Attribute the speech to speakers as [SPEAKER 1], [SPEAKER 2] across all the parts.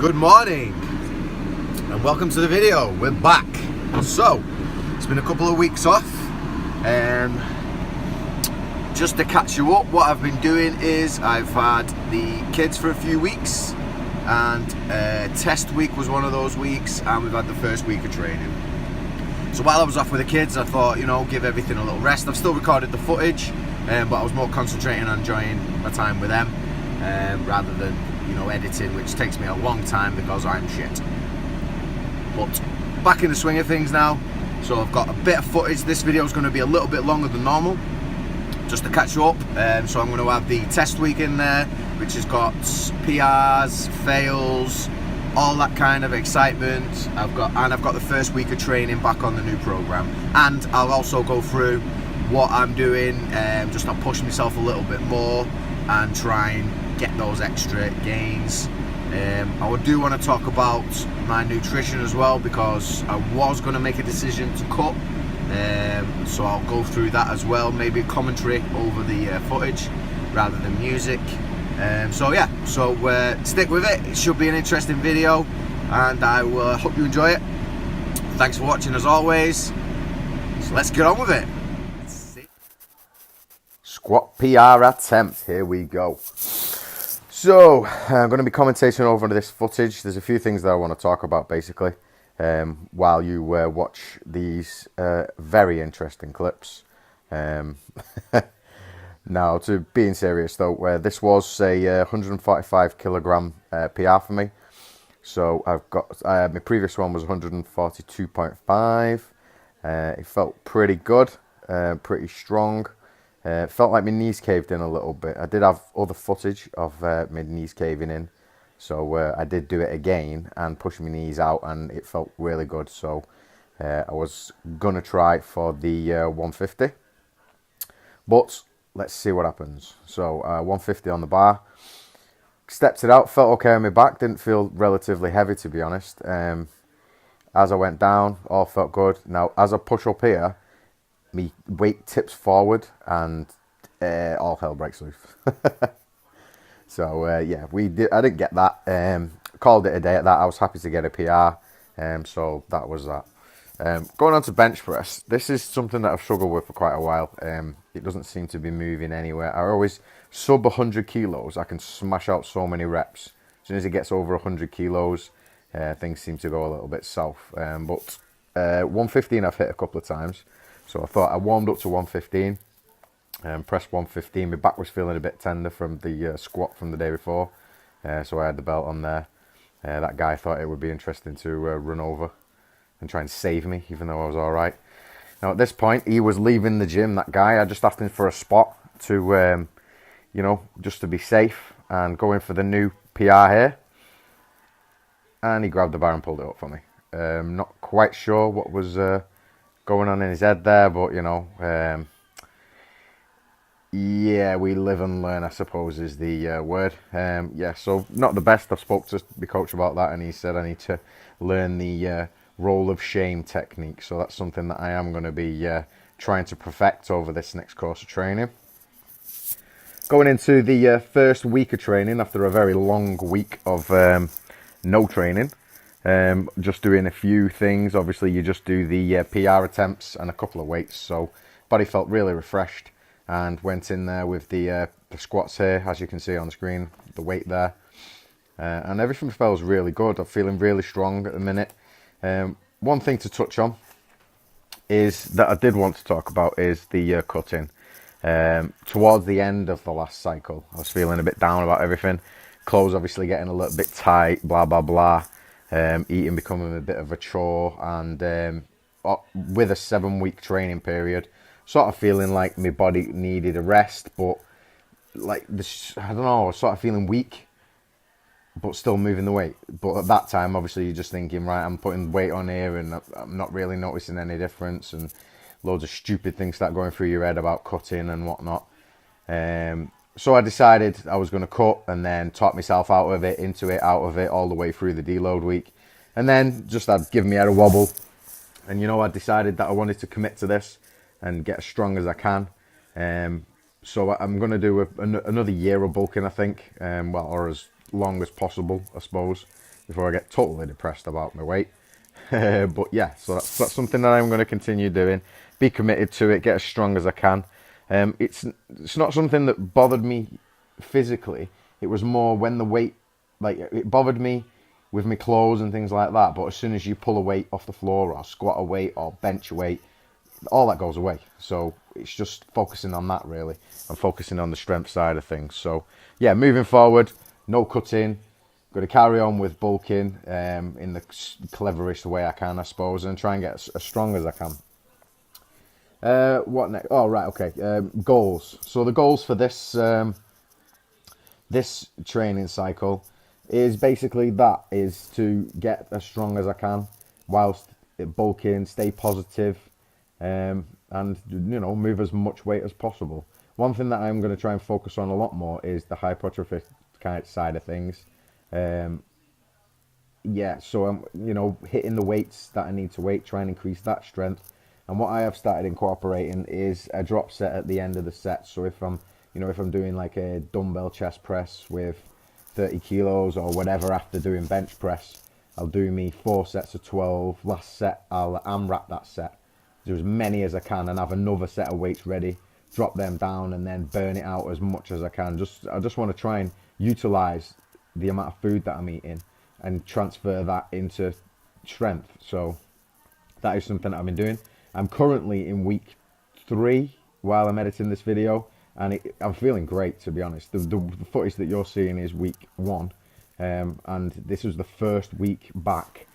[SPEAKER 1] Good morning and welcome to the video. We're back. So it's been a couple of weeks off, and just to catch you up, what I've been doing is I've had the kids for a few weeks, and test week was one of those weeks, and we've had the first week of training. So while I was off with the kids, I thought, give everything a little rest. I've still recorded the footage, but I was more concentrating on enjoying my time with them rather than editing, which takes me a long time because I'm shit. But back in the swing of things now, so I've got a bit of footage. This video is going to be a little bit longer than normal, just to catch you up. So I'm going to have the test week in there, which has got PRs, fails, all that kind of excitement. I've got the first week of training back on the new program, and I'll also go through what I'm doing, just to push myself a little bit more and try and get those extra gains. I do want to talk about my nutrition as well, because I was going to make a decision to cut, so I'll go through that as well, maybe commentary over the footage rather than music. So stick with it. It should be an interesting video, and I will hope you enjoy it. Thanks for watching as always, so let's get on with it. Squat PR attempt, here we go. So, I'm going to be commentating over this footage. There's a few things that I want to talk about, basically, while you watch these very interesting clips. Now, to being serious, though, this was a 145 kilogram PR for me. So, I've got, my previous one was 142.5. It felt pretty good, pretty strong. Felt like my knees caved in a little bit. I did have other footage of my knees caving in, so I did do it again and push my knees out, and it felt really good. So I was gonna try for the 150, but let's see what happens. So 150 on the bar, stepped it out, felt okay on my back, didn't feel relatively heavy, to be honest. As I went down, all felt good. Now as I push up here, my weight tips forward and all hell breaks loose. So yeah, I didn't get that. Called it a day at that. I was happy to get a PR. So that was that. Going on to bench press. This is something that I've struggled with for quite a while. It doesn't seem to be moving anywhere. I always sub 100 kilos. I can smash out so many reps. As soon as it gets over 100 kilos, things seem to go a little bit south. But 115 I've hit a couple of times. So I thought I warmed up to 115, pressed 115. My back was feeling a bit tender from the squat from the day before, so I had the belt on there. That guy thought it would be interesting to run over and try and save me, even though I was all right. Now at this point, he was leaving the gym, that guy. I just asked him for a spot to, just to be safe, and going for the new PR here. And he grabbed the bar and pulled it up for me. Not quite sure what was going on in his head there, but yeah, we live and learn, I suppose, is the word. Yeah, so not the best. I've spoke to the coach about that, and he said I need to learn the roll of shame technique. So that's something that I am going to be trying to perfect over this next course of training. Going into the first week of training after a very long week of no training. Just doing a few things. Obviously you just do the PR attempts and a couple of weights, so body felt really refreshed, and went in there with the squats here, as you can see on the screen, the weight there, and everything feels really good. I'm feeling really strong at the minute. One thing to touch on is that I did want to talk about is the cutting. Towards the end of the last cycle, I was feeling a bit down about everything. Clothes obviously getting a little bit tight, blah blah blah. Eating becoming a bit of a chore, and with a 7-week training period, sort of feeling like my body needed a rest, but like this, I don't know, I was sort of feeling weak, but still moving the weight. But at that time, obviously, you're just thinking, right, I'm putting weight on here, and I'm not really noticing any difference, and loads of stupid things start going through your head about cutting and whatnot. So I decided I was going to cut, and then talk myself out of it, into it, out of it, all the way through the deload week. And then just had given me a wobble. And I decided that I wanted to commit to this and get as strong as I can. So I'm going to do another year of bulking, I think. Or as long as possible, I suppose. before I get totally depressed about my weight. But yeah, so that's something that I'm going to continue doing. Be committed to it, get as strong as I can. It's not something that bothered me physically. It was more when the weight, like it bothered me with my clothes and things like that. But as soon as you pull a weight off the floor or squat a weight or bench a weight, all that goes away. So it's just focusing on that really, and focusing on the strength side of things. So yeah, moving forward, no cutting. Going to carry on with bulking in the cleverest way I can, I suppose, and try and get as strong as I can. What next? Oh, right, okay. Goals. So the goals for this this training cycle is basically to get as strong as I can whilst bulking, stay positive, and move as much weight as possible. One thing that I'm going to try and focus on a lot more is the hypertrophy kind of side of things. So I'm hitting the weights that I need to weight, try and increase that strength. And what I have started incorporating is a drop set at the end of the set. So if I'm doing like a dumbbell chest press with 30 kilos or whatever after doing bench press, I'll do me 4 sets of 12. Last set, I'll AMRAP that set, do as many as I can, and have another set of weights ready, drop them down, and then burn it out as much as I can. I just want to try and utilize the amount of food that I'm eating and transfer that into strength. So that is something that I've been doing. I'm currently in week 3 while I'm editing this video, and I'm feeling great, to be honest. The footage that you're seeing is week 1, and this was the first week back,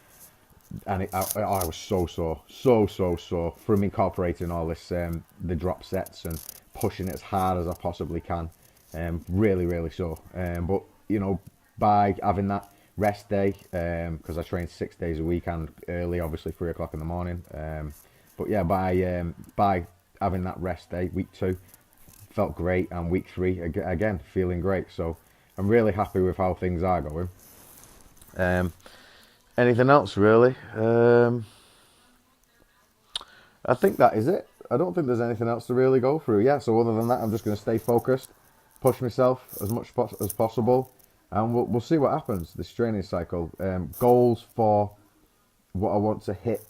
[SPEAKER 1] and I was so sore from incorporating all this, the drop sets and pushing it as hard as I possibly can. Really sore. But by having that rest day, because I train 6 days a week and early, obviously 3 o'clock in the morning. But yeah, by having that rest day, week 2 felt great, and week 3 again feeling great. So I'm really happy with how things are going. Anything else really? I think that is it. I don't think there's anything else to really go through. Yeah, so other than that, I'm just going to stay focused, push myself as much as possible, and we'll see what happens this training cycle. Goals for what I want to hit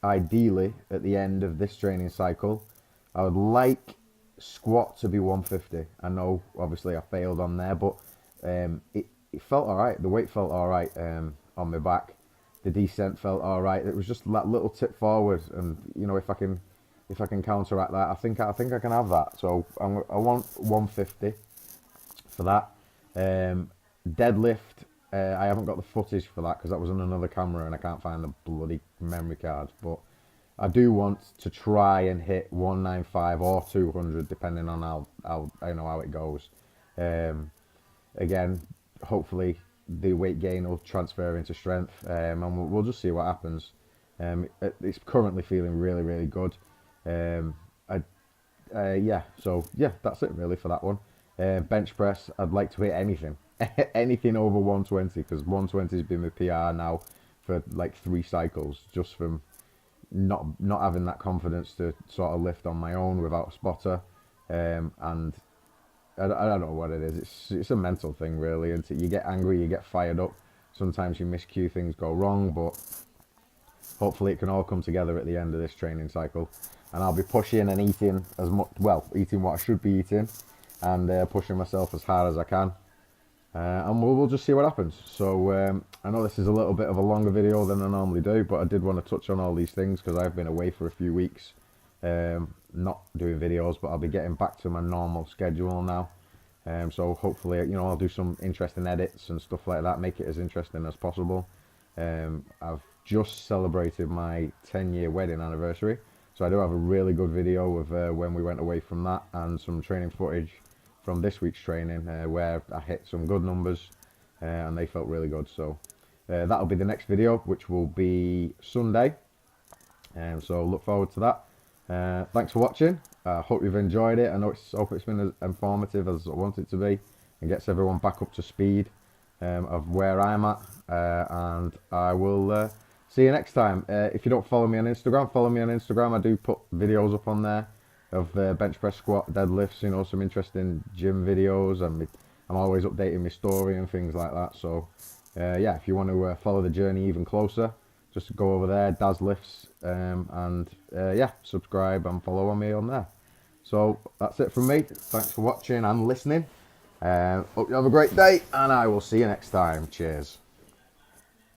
[SPEAKER 1] ideally at the end of this training cycle. I would like squat to be 150. I know obviously I failed on there, but it felt alright. The weight felt alright on my back. The descent felt alright. It was just that little tip forward, and if I can counteract that, I think I can have that. So I want 150 for that. Deadlift, I haven't got the footage for that because that was on another camera and I can't find the bloody memory card. But I do want to try and hit 195 or 200 depending on how it goes. Again, hopefully the weight gain will transfer into strength, and we'll just see what happens. It's currently feeling really good. So that's it really for that one. Bench press, I'd like to hit anything anything over 120, because 120 has been my PR now for like 3 cycles, just from not having that confidence to sort of lift on my own without a spotter. And I don't know what it is. It's a mental thing really, and you get angry, you get fired up. Sometimes you miscue, things go wrong, but hopefully it can all come together at the end of this training cycle, and I'll be pushing and eating as much, eating what I should be eating, and pushing myself as hard as I can, and we'll just see what happens. So I know this is a little bit of a longer video than I normally do, but I did want to touch on all these things because I've been away for a few weeks, not doing videos, but I'll be getting back to my normal schedule now. So hopefully, I'll do some interesting edits and stuff like that, make it as interesting as possible. I've just celebrated my 10-year wedding anniversary, so I do have a really good video of when we went away from that, and some training footage from this week's training where I hit some good numbers, and they felt really good. So that'll be the next video, which will be Sunday, so look forward to that. Thanks for watching. I hope you've enjoyed it. I hope it's been as informative as I want it to be, and gets everyone back up to speed of where I'm at, and I will see you next time. If you don't follow me on Instagram, follow me on Instagram. I do put videos up on there of bench press, squat, deadlifts, some interesting gym videos, and I'm always updating my story and things like that. So yeah, if you want to follow the journey even closer, just go over there, Daz Lifts, and yeah, subscribe and follow me on there. So that's it from me. Thanks for watching and listening. Hope you have a great day, and I will see you next time. Cheers.